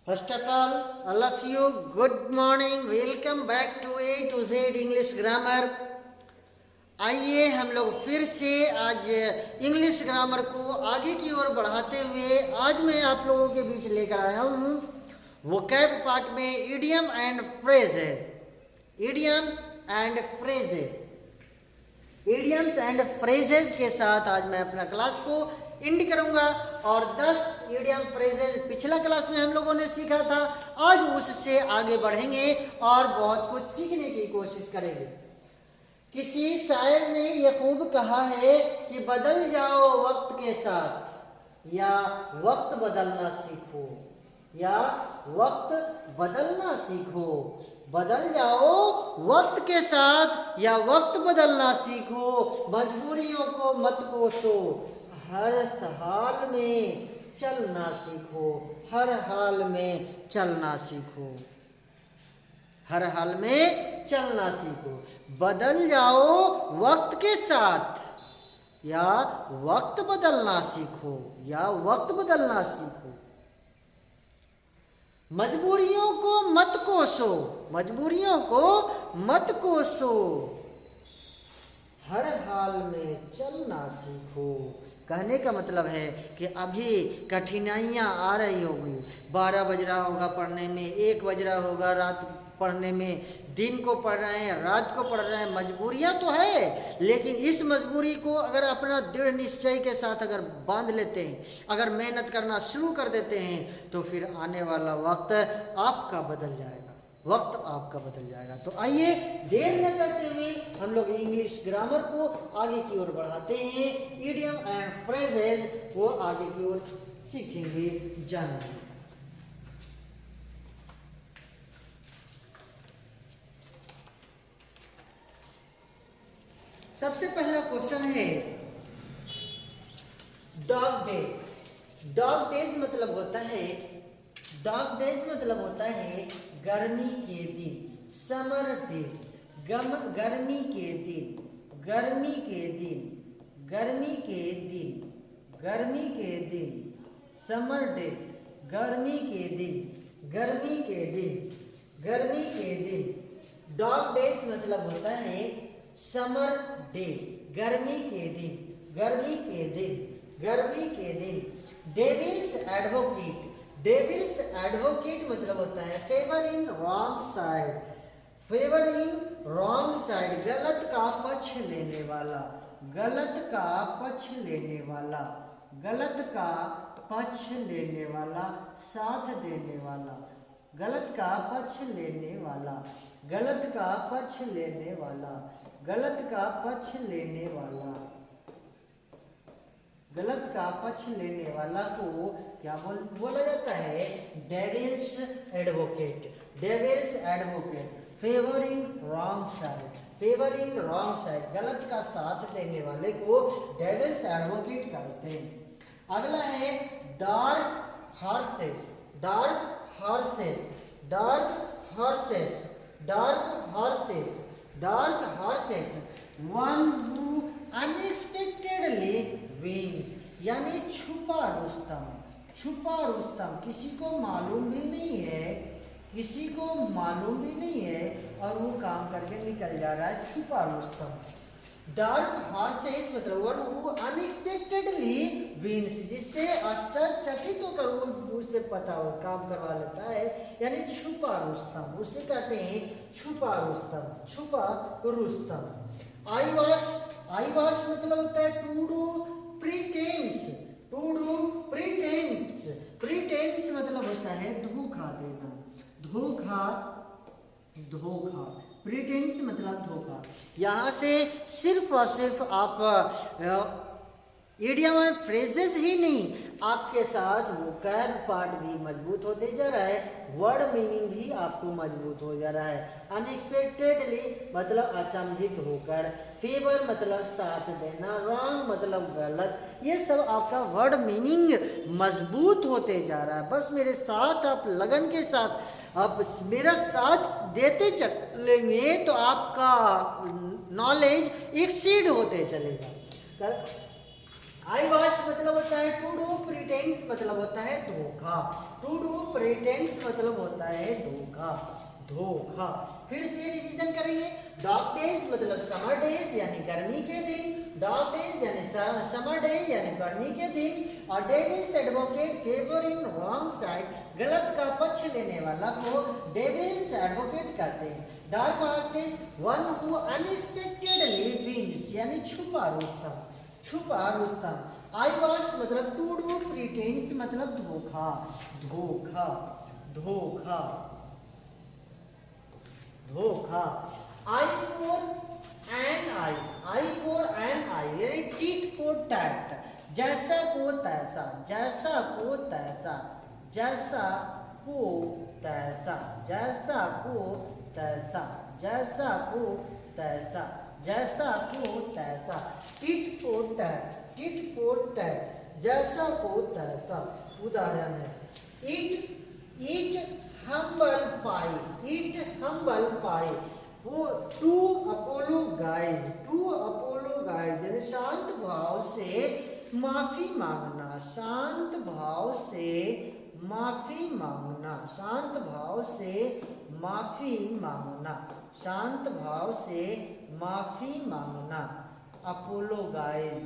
First of all of you, good morning. Welcome back to A to Z English Grammar. आइए हम लोग फिर से आज इंग्लिश ग्रामर को आगे की ओर बढ़ाते हुए आज मैं आप लोगों के बीच लेकर आया हूँ वोकैब पार्ट में idiom and phrases. Idiom and phrases, idioms and phrases के साथ आज मैं अपना क्लास को एंड करूंगा और 10 इडियम फ्रेजेस पिछला क्लास में हम लोगों ने सीखा था, आज उससे आगे बढ़ेंगे और बहुत कुछ सीखने की कोशिश करेंगे। किसी शायर ने यह खूब कहा है कि बदल जाओ वक्त के साथ या वक्त बदलना सीखो, या वक्त बदलना सीखो। बदल जाओ वक्त के साथ या वक्त बदलना सीखो, मजबूरियों को मत कोसो, हर हाल में चलना सीखो, हर हाल में चलना सीखो, हर हाल में चलना सीखो। बदल जाओ वक्त के साथ या वक्त बदलना सीखो, या वक्त बदलना सीखो। मजबूरियों को मत कोसो, मजबूरियों को मत कोसो, हर हाल में चलना सीखो। कहने का मतलब है कि अभी कठिनाइयाँ आ रही होगी, 12 बज रहा होगा पढ़ने में, 1 बज रहा होगा रात पढ़ने में, दिन को पढ़ रहे हैं, रात को पढ़ रहे हैं, मजबूरियाँ तो है, लेकिन इस मजबूरी को अगर अपना दृढ़ निश्चय के साथ अगर बांध लेते हैं, अगर मेहनत करना शुरू कर देते हैं तो फिर आने वाला वक्त आपका बदल जाएगा, वक्त आपका बदल जाएगा। तो आइए देर न करते हुए हम लोग इंग्लिश ग्रामर को आगे की ओर बढ़ाते हैं, इडियम एंड फ्रेजेस वो आगे की ओर सीखेंगे, जानेंगे। सबसे पहला क्वेश्चन है डॉग डेज। डॉग डेज मतलब होता है, डॉग डेज मतलब होता है गर्मी के दिन, समर डेज। गर्मी के दिन, गर्मी के दिन, गर्मी के दिन, गर्मी के दिन, समर डे, गर्मी के दिन, गर्मी के दिन, गर्मी के दिन। डॉग डेज मतलब होता है समर डे, गर्मी के दिन, गर्मी के दिन, गर्मी के दिन। डेविल्स एडवोकेट, डेविल्स एडवोकेट मतलब होता है favour in wrong side, favour in wrong side, गलत का पक्ष लेने वाला, गलत का पक्ष लेने वाला, गलत का पक्ष लेने वाला, साथ देने वाला, गलत का पक्ष लेने वाला, गलत का पक्ष लेने वाला, गलत का पक्ष लेने वाला, गलत का पक्ष लेने वाला को क्या बोला जाता है? Devil's advocate, devil's advocate. Favour in wrong side, favour in wrong side, गलत का साथ देने वाले को डेविल्स एडवोकेट कहते हैं। अगला है dark horses, dark horses, dark horses, dark horses, dark horses. One who unexpectedly wins, यानी छुपा रुस्तम, छुपा रुस्तम, किसी को मालूम भी नहीं है, किसी को मालूम भी नहीं है और वो काम करके निकल जा रहा है, छुपा रुस्तम। डार्क हॉर्सेस मतलब वन हु अनएक्सपेक्टेडली विंस, जिससे आश्चर्यचकित होकर वो उसे पता हो काम करवा लेता है, यानी छुपा रुस्तम, उसे कहते हैं छुपा रुस्तम, छुपा रुस्तम। आई वॉश मतलब होता है to do pretence, to do pretence, pretence मतलब होता है धोखा देना, धोखा, धोखा, प्रीटेंस मतलब धोखा। यहाँ से सिर्फ और सिर्फ आप इडियम और फ्रेजेस ही नहीं, आपके साथ वोकैब पार्ट भी मजबूत होते जा रहा है, वर्ड मीनिंग भी आपको मजबूत हो जा रहा है। अनएक्सपेक्टेडली मतलब अचंभित होकर, फेवर मतलब साथ देना, रॉन्ग मतलब गलत, ये सब आपका वर्ड मीनिंग मजबूत होते जा रहा है। बस मेरे साथ आप लगन के साथ आप मेरा साथ देते चलेंगे तो आपका नॉलेज एक्सीड होते चलेगा। आई वॉश मतलब होता है टू डू, प्रिटेंस मतलब होता है धोखा, टू डू प्रिटेंस मतलब होता है धोखा, धोखा। फिर से रिवीजन करेंगे। डॉग डेज मतलब समर डेज यानी गर्मी के दिन, डॉग डेज यानी समर डेज यानी गर्मी के दिन, और devil's advocate favour in wrong side, गलत का पक्ष लेने वाला को डेविल्स एडवोकेट कहते हैं। Dark horses one who unexpectedly wins यानी छुपा रुस्तम, छुपा रुस्तम। आई वॉश मतलब टू डू, प्रिटेंस मतलब धोखा, धोखा, धोखा, धोखा। Eye for an eye, eye for an eye यानी टीट फॉर टैट, जैसा को तैसा, जैसा को तैसा, जैसा को तैसा, जैसा को तैसा, जैसा को तैसा, जैसा को तैसा। Tit for tat, tit for tat, जैसा को तैसा। उदाहरण है eat humble pie, eat humble pie, वो टू अपोलोगाइज, टू अपोलोगाइज यानी शांत भाव से माफी मांगना, शांत भाव से माफी मांगना, शांत भाव से माफी मांगना, शांत भाव से माफी मांगना। अपोलोगाइज,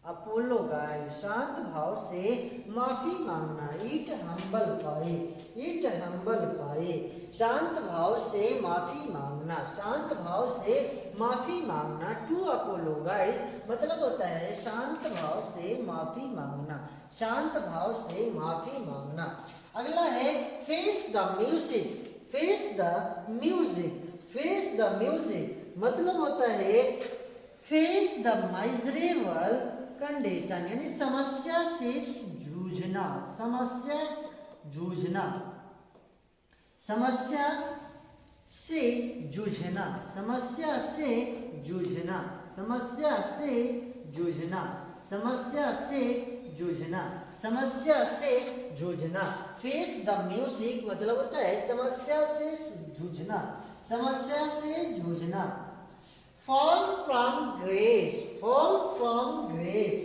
अपोलोगाइज शांत भाव से माफी मांगना। ईट हम्बल पाए, ईट हम्बल पाए शांत भाव से माफी मांगना, शांत भाव से माफी मांगना। टू अपोलोगाइज मतलब होता है शांत भाव से माफी मांगना, शांत भाव से माफी मांगना। अगला है face the music, face the music, face the music मतलब होता है फेस द माइजरेबल कंडीशन यानी समस्या से जूझना, समस्या जूझना, समस्या से जूझना, समस्या से जूझना, समस्या से जूझना, समस्या से जूझना, समस्या से जूझना। फेस द म्यूजिक मतलब होता है समस्या से जूझना, समस्या से जूझना। fall from grace, fall from grace,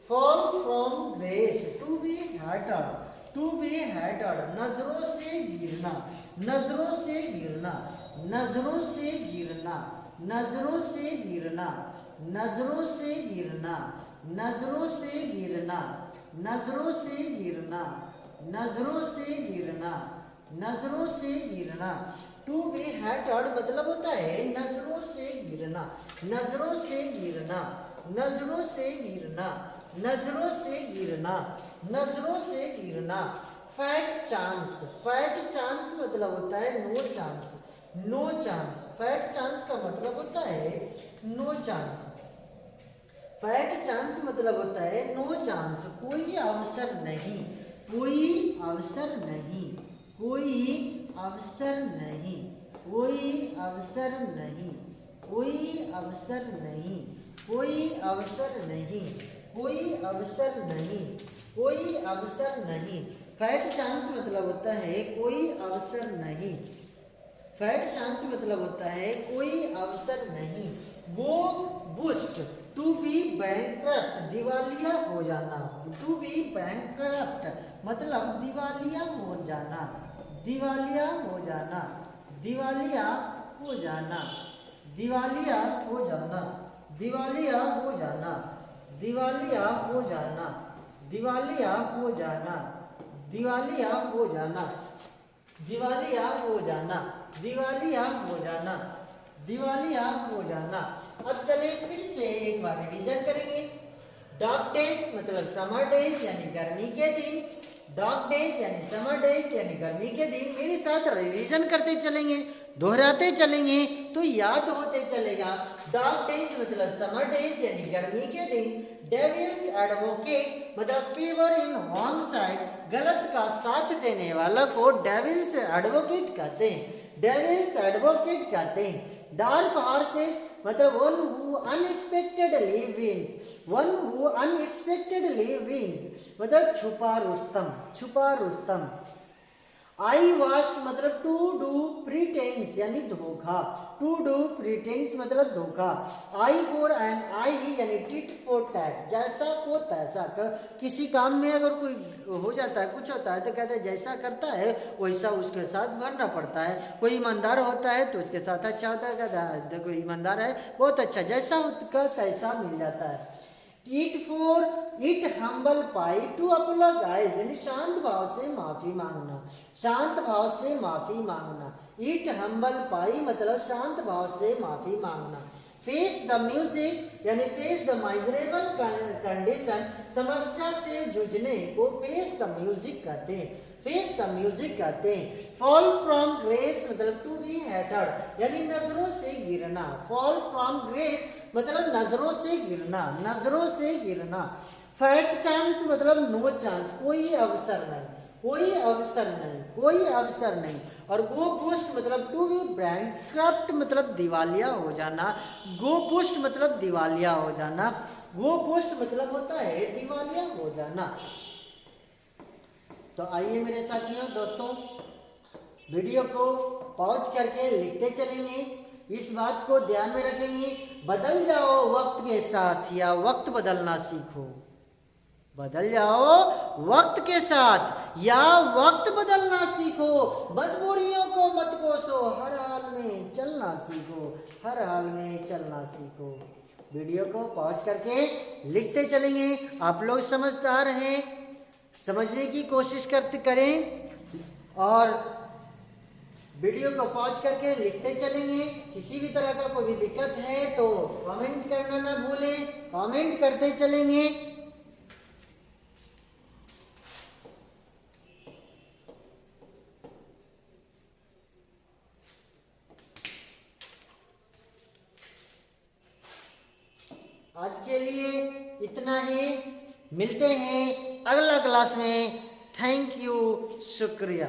fall from grace, to be hattered, to be hattered, नजरों से गिरना, नजरों से गिरना, नजरों से गिरना, नजरों से गिरना, नजरों से गिरना, नजरों से गिरना, नजरों से गिरना, नजरों से गिरना, नजरों से गिरना। टू बी हैटर्ड मतलब होता है नजरों से गिरना, नजरों से गिरना, नजरों से गिरना, नजरों से गिरना, नजरों से गिरना। फैट चांस, फैट चांस मतलब होता है no chance, no chance. Fat chance का मतलब होता है नो चांस, फैट चांस मतलब होता है नो चांस, कोई अवसर नहीं, कोई अवसर नहीं, कोई अवसर नहीं, कोई अवसर नहीं, कोई अवसर नहीं, कोई अवसर नहीं, कोई अवसर नहीं, कोई अवसर नहीं। फैट चांस मतलब होता है कोई अवसर नहीं, फैट चांस मतलब होता है कोई अवसर नहीं। गो बूस्ट टू बी बैंकक्रप्ट दिवालिया हो जाना, टू बी बैंकक्रप्ट मतलब दिवालिया हो जाना, दिवालिया हो जाना, दिवालिया हो जाना, दिवालिया हो जाना, दिवालिया हो जाना, दिवालिया हो जाना, दिवालिया हो जाना, दिवालिया हो जाना, दिवालिया हो जाना, दिवालिया हो जाना, दिवालिया हो जाना। अब चले फिर से एक बार रिवीजन करेंगे। डॉग डेज मतलब समर डेज यानी गर्मी के दिन, डॉग डेज यानी समर डेज यानी गर्मी के दिन। मेरे साथ रिवीजन करते चलेंगे, दोहराते चलेंगे तो याद होते चलेगा। डॉग डेज मतलब समर डेज यानी गर्मी के दिन। डेविल्स एडवोकेट मतलब फेवर इन रॉन्ग साइड, गलत का साथ देने वाला को डेविल्स एडवोकेट कहते हैं, डेविल्स एडवोकेट कहते हैं। डार्क हॉर्सेस मतलब one who unexpectedly wins, one who unexpectedly wins मतलब छुपा रुस्तम, छुपा रुस्तम। आई वॉश मतलब टू डू प्रीटेंस यानी धोखा, टू डू प्रीटेंस मतलब धोखा। आई फॉर एन आई यानी टिट फॉर टैट, जैसा को तैसा कर। किसी काम में अगर कोई हो जाता है, कुछ होता है तो कहते हैं जैसा करता है वैसा उसके साथ भरना पड़ता है। कोई ईमानदार होता है तो उसके साथ अच्छा होता है, कहता है देखो ईमानदार है बहुत अच्छा, जैसा उसका तैसा मिल जाता है। Eat for it humble pie to apologise यानी शांत भाव से माफी मांगना, शांत भाव से माफी मांगना। ईट हम्बल पाई मतलब शांत भाव से माफी मांगना। फेस द म्यूजिक यानी फेस द माइजरेबल कंडीशन, समस्या से जूझने को फेस द म्यूजिक कहते हैं, फेस द म्यूजिक कहते हैं। फॉल फ्रॉम ग्रेस मतलब टू बी हेटेड यानी नजरों से गिरना, फॉल फ्रॉम ग्रेस मतलब नजरों से गिरना, नजरों से गिरना। फैट चांस मतलब नो चांस, कोई अवसर नहीं, कोई अवसर नहीं, कोई अवसर नहीं। और गो बुस्ट मतलब टू बी बैंकक्रप्ट मतलब दिवालिया हो जाना, गो बुस्ट मतलब दिवालिया हो जाना, गो बुस्ट मतलब होता है दिवालिया हो जाना। तो आइए मेरे साथियों दोस्तों, वीडियो को पॉज करके लिखते चलेंगे, इस बात को ध्यान में रखेंगे। बदल जाओ वक्त के साथ या वक्त बदलना सीखो, बदल जाओ वक्त के साथ या वक्त बदलना सीखो। मजबूरियों को मत कोसो, हर हाल में चलना सीखो, हर हाल में चलना सीखो। वीडियो को पॉज करके लिखते चलेंगे। आप लोग समझदार हैं, समझने की कोशिश करें और वीडियो को पॉज करके लिखते चलेंगे। किसी भी तरह का कोई भी दिक्कत है तो कमेंट करना ना भूलें, कमेंट करते चलेंगे। आज के लिए इतना ही, मिलते हैं अगला क्लास में। थैंक यू, शुक्रिया।